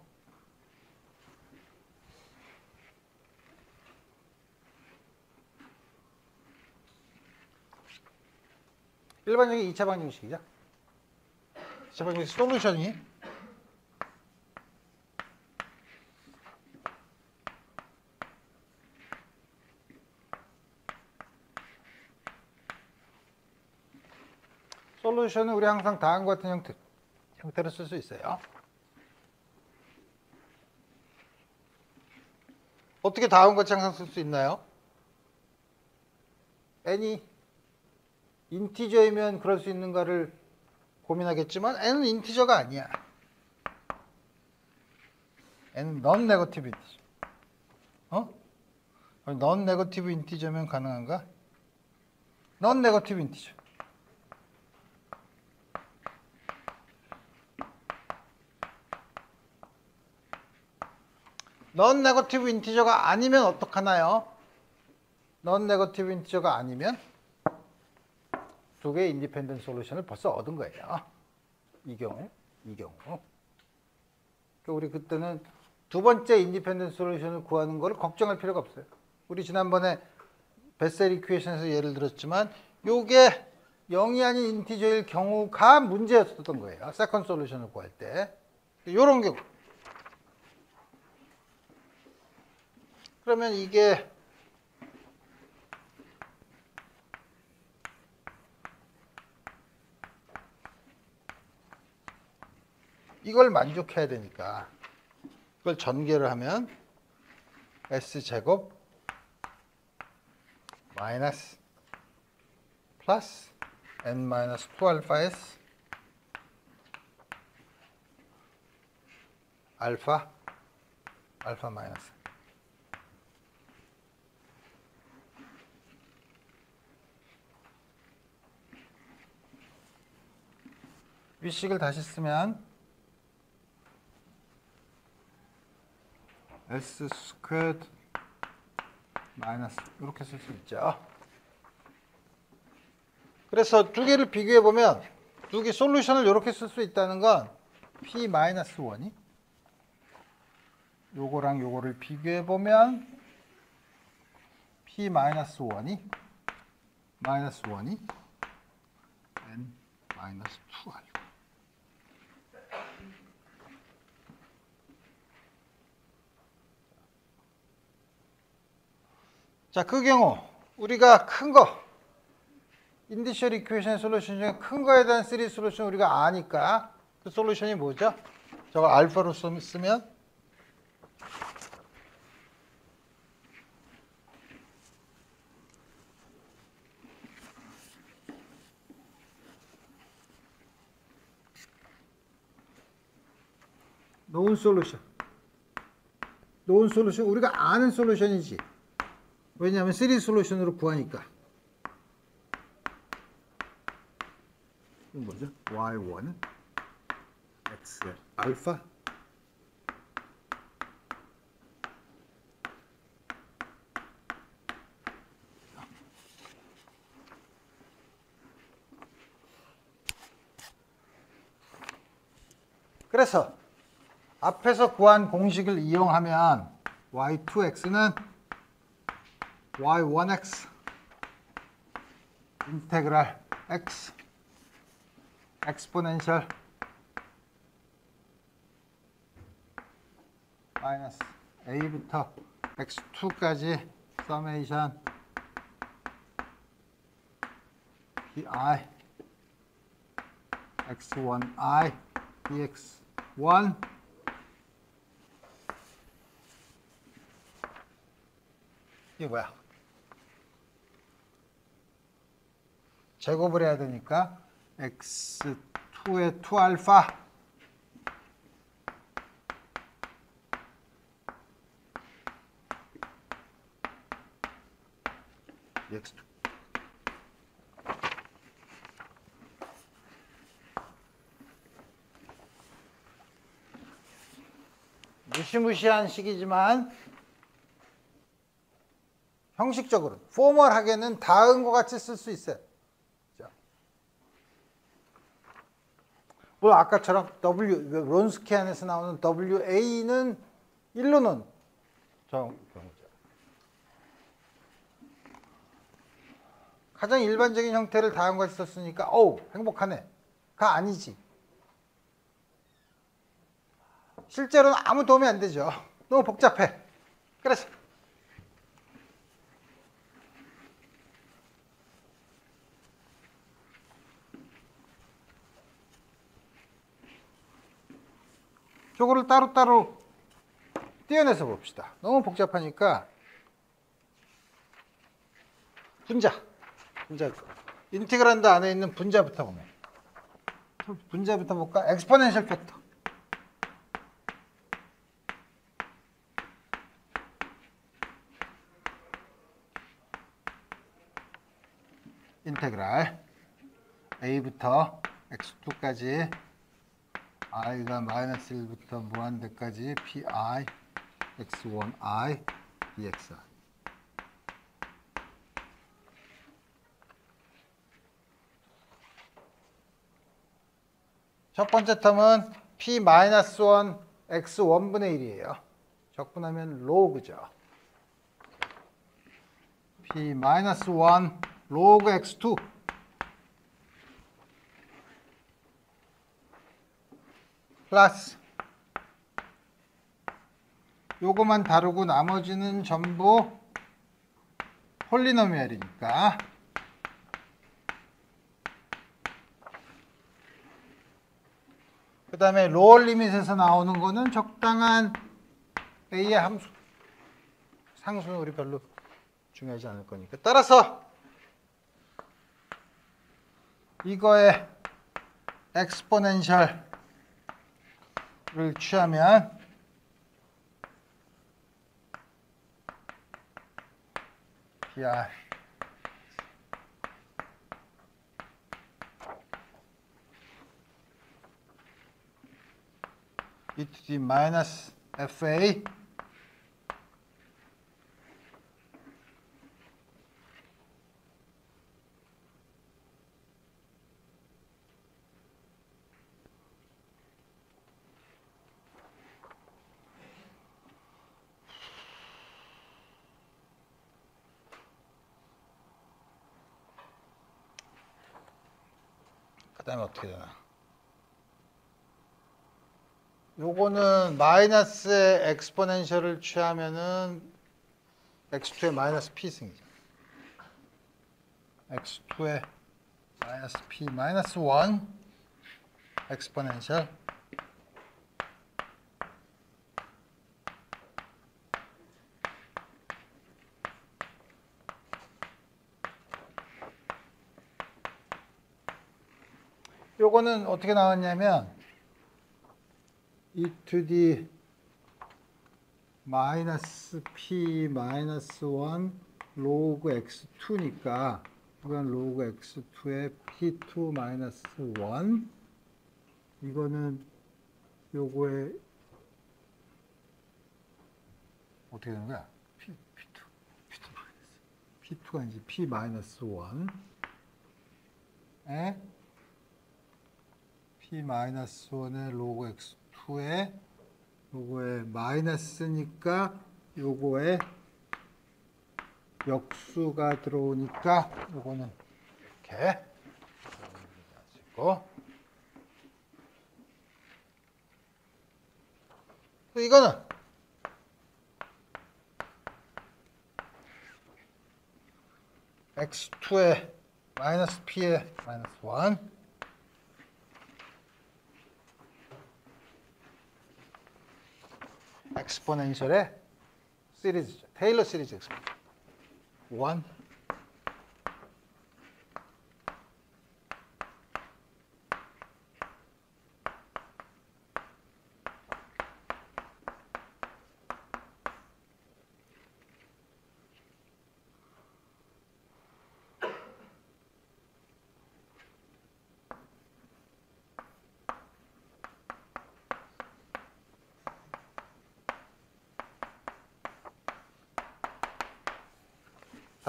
일반적인 2차 방정식이죠. 2차 방정식 솔루션이 솔루션은 우리 항상 다음과 같은 형태로 쓸 수 있어요. 어떻게 다음과 같이 항상 쓸 수 있나요? n이 인티저이면 그럴 수 있는가를 고민하겠지만 n은 인티저가 아니야. n은 넌 네거티브 인티저. 넌 네거티브 인티저면 가능한가? 넌 네거티브 인티저. 넌 네거티브 인티저가 아니면 어떡하나요? 넌 네거티브 인티저가 아니면 두 개의 인디펜던트 솔루션을 벌써 얻은 거예요. 이 경우. 그러니까 우리 그때는 두 번째 인디펜던트 솔루션을 구하는 걸 걱정할 필요가 없어요. 우리 지난번에 베셀 이퀘이션에서 예를 들었지만 요게 0이 아닌 인티저일 경우가 문제였었던 거예요. 세컨드 솔루션을 구할 때. 요런 경우. 그러면 이게 이걸 만족해야 되니까 이걸 전개를 하면 S제곱 마이너스 플러스 n-2알파-s 알파 마이너스 위식을 다시 쓰면 s 스퀘어드 마이너스 이렇게 쓸 수 있죠. 그래서 두 개를 비교해 보면 두 개 솔루션을 이렇게 쓸 수 있다는 건 p-1이 요거랑 요거를 비교해 보면 p-1이 n-2알파. 자, 그 경우 우리가 큰 거 인디셜 이퀘이션 솔루션 중에 큰 거에 대한 시리즈 솔루션 우리가 아니까 그 솔루션이 뭐죠? 저걸 알파로 쓰면 노운 솔루션 우리가 아는 솔루션이지. 왜냐하면 시리즈 솔루션으로 구하니까. 이건 뭐죠? y1 x 알파 그래서 앞에서 구한 공식을 이용하면 y2x는 y1x 인테그랄 x 엑스포넨셜 마이너스 a부터 x2까지 서메이션 pi x1i dx1 이게 뭐야? 제곱을 해야 되니까 x2의 2알파 x2 무시무시한 식이지만 형식적으로 포멀하게는 다음과 같이 쓸 수 있어요. 물론 아까처럼 론스키안에서 나오는 WA는 1로는 가장 일반적인 형태를 다음과 같이 썼으니까 어우 행복하네 가 아니지. 실제로는 아무 도움이 안 되죠. 너무 복잡해. 그래서 저거를 따로따로 떼어내서 봅시다. 너무 복잡하니까 분자 인티그란드 안에 있는 분자부터 보면 분자부터 볼까? 엑스포넨셜 팩터 인테그랄 a부터 x2까지 i가 마이너스 1부터 무한대까지 pi x1i dxi 첫 번째 텀은 p-1 x1분의 1이에요. 적분하면 로그죠. p-1 로그 x2 플러스 요거만 다르고 나머지는 전부 폴리노미얼이니까 그 다음에 로어 리밋에서 나오는 거는 적당한 A의 함수. 상수는 우리 별로 중요하지 않을 거니까. 따라서 이거의 엑스포넨셜을 취하면 PR e to the minus FA 그 다음에 어떻게 되나? 요거는 마이너스의 엑스포넨셜을 취하면은 x2의 마이너스 p 승이죠. x2의 마이너스 p 마이너스 1 엑스포넨셜 요거는 어떻게 나왔냐면 e to the 마이너스 p 마이너스 1 로그 x2니까 이건 로그 x2의 p2 마이너스 1 이거는 요거의 어떻게 되는 거야? P2가 이제 p 마이너스 1에 p 마이너스 1의 로그 x2에 요거에 마이너스니까 요거에 역수가 들어오니까 요거는 이렇게 가지고 이거는 x2의 마이너스 p의 마이너스 1 엑스포넨셜의 시리즈죠. 테일러 시리즈 엑스포넨셜 1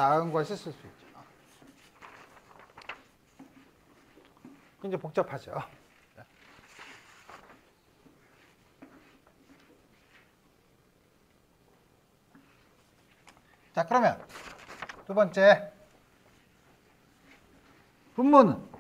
작은 것이 쓸 수 있죠. 이제 복잡하죠. 자, 그러면 두 번째 분모는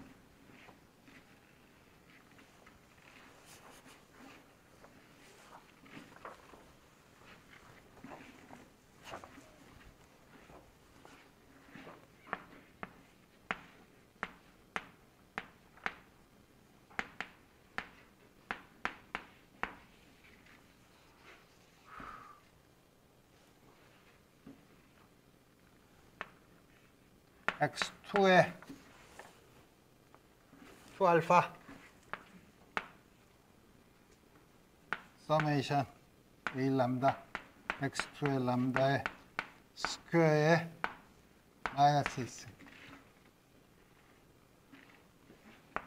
x2의 2알파 서메이션 a 람다 x2의 람다의 스퀘어의 마이너스 1승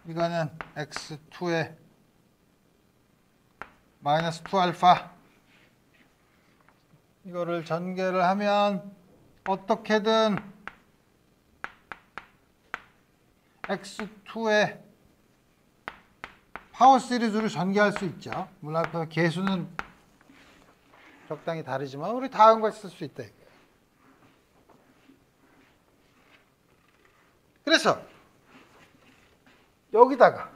이거는 x2의 마이너스 2알파 이거를 전개를 하면 어떻게든 x2의 파워 시리즈로 전개할 수 있죠. 물론 그 개수는 적당히 다르지만 우리 다른 걸 쓸 수 있다. 그래서 여기다가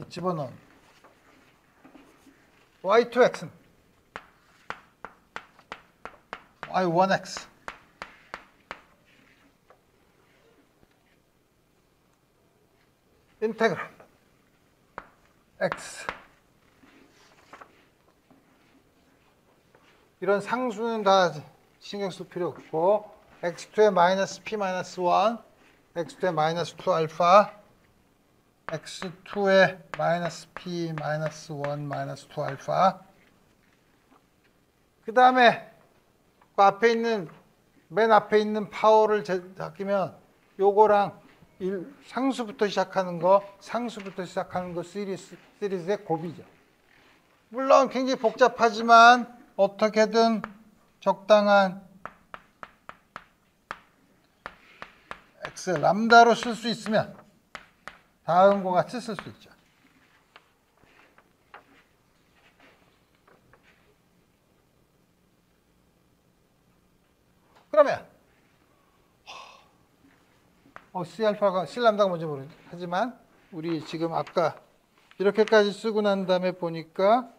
집어넣은 y2x는 y1x 인테그랄 x 이런 상수는 다 신경 쓸 필요 없고 x2의 마이너스 p 마이너스 1 x2의 마이너스 2 알파 x2의 마이너스 p 마이너스 1 마이너스 2 알파 그 다음에 그 앞에 있는 맨 앞에 있는 파워를 바뀌면 요거랑 상수부터 시작하는 거 시리즈의 곱이죠. 물론 굉장히 복잡하지만 어떻게든 적당한 x 람다로 쓸 수 있으면 다음과 같이 쓸 수 있죠. 그러면 C알파가 C람다가 뭔지 모르겠는데 하지만 우리 지금 아까 이렇게까지 쓰고 난 다음에 보니까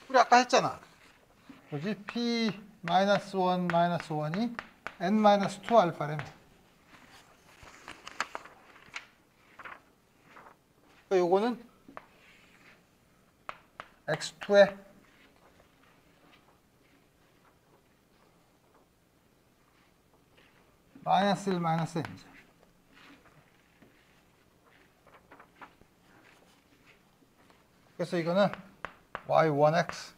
우리 아까 했잖아. 뭐지? P-1 마이너스 1이 N-2 알파라며. 그러니까 요거는 X2의 마이너스 1 마이너스 N이죠. 그래서 이거는 y1x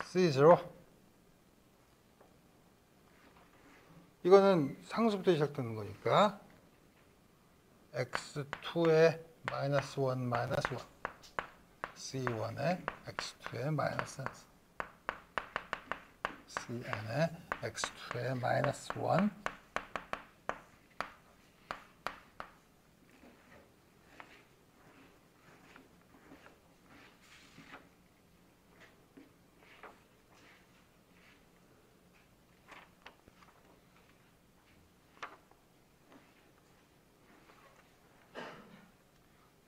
C0 이거는 상수부터 시작되는 거니까 x2의 마이너스 1 마이너스 1 C1의 x2의 마이너스 Cn의 x2의 마이너스 1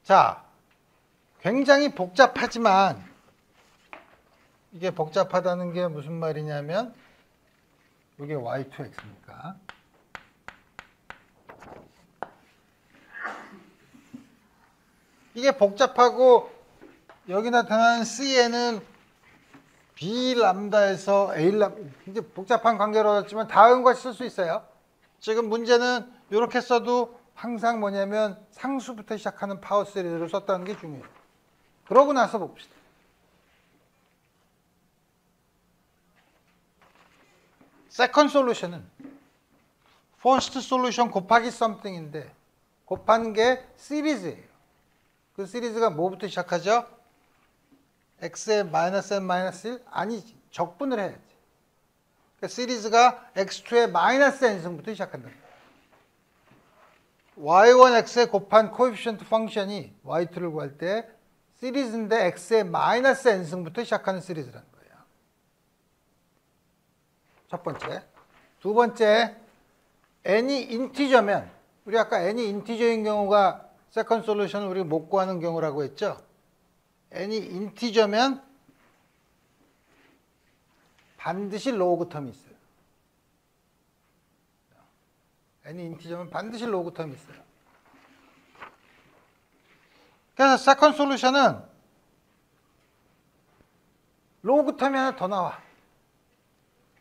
자, 굉장히 복잡하지만 이게 복잡하다는 게 무슨 말이냐면 이게 y2x니까 이게 복잡하고 여기 나타나는 C에는 B 람다에서 A 람다 이제 복잡한 관계로 얻었지만 다음과 쓸 수 있어요. 지금 문제는 이렇게 써도 항상 뭐냐면 상수부터 시작하는 파워 시리즈를 썼다는 게 중요해요. 그러고 나서 봅시다. 세컨드 솔루션은 퍼스트 솔루션 곱하기 something인데 곱하는 게 시리즈예요. 그 시리즈가 뭐부터 시작하죠? x의 마이너스 n 마이너스 1? 아니지. 적분을 해야지. 그러니까 시리즈가 x2의 마이너스 n승부터 시작한다. y1x에 곱한 코에피션트 펑션이 y2를 구할 때 시리즈인데 x의 마이너스 n승부터 시작하는 시리즈라는 거예요. 첫 번째. 두 번째, n이 인티저면 우리 아까 n이 인티저인 경우가 세컨드 솔루션을 우리가 못 구하는 경우라고 했죠. n이 인티저면 반드시 로그 텀이 있어요. n이 인티저면 반드시 로그 텀이 있어요. 그래서 세컨드 솔루션은 로그 텀이 하나 더 나와.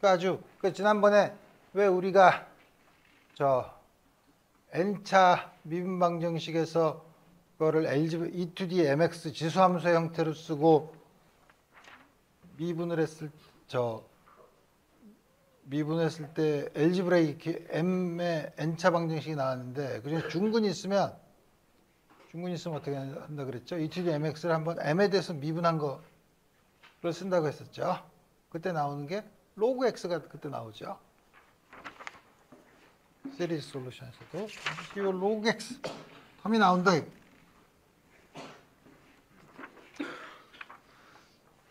아주 지난번에 왜 우리가 n차 미분 방정식에서 그거를 e2d mx 지수함수의 형태로 쓰고 미분했을 때 엘지브레이크 m의 n차 방정식이 나왔는데 그중에 중근이 있으면 중군 있으면 어떻게 한다 그랬죠? ETD MX를 한번 M에 대해서 미분한 거를 쓴다고 했었죠. 그때 나오는 게 로그 X가 그때 나오죠. 시리즈 솔루션에서도 이 로그 X 텀이 나온다.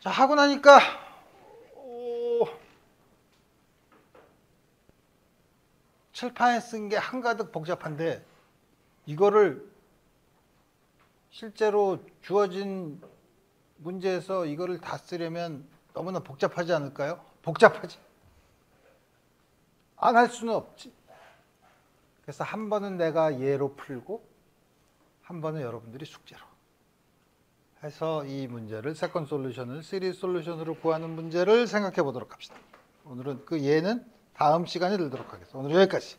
자, 하고 나니까 칠판에 쓴 게 한가득 복잡한데 이거를 실제로 주어진 문제에서 이거를 다 쓰려면 너무나 복잡하지 않을까요? 복잡하지. 안 할 수는 없지. 그래서 한 번은 내가 예로 풀고 한 번은 여러분들이 숙제로 해서 이 문제를 세컨 솔루션을 시리즈 솔루션으로 구하는 문제를 생각해 보도록 합시다. 오늘은 그 예는 다음 시간에 들도록 하겠습니다. 오늘 여기까지.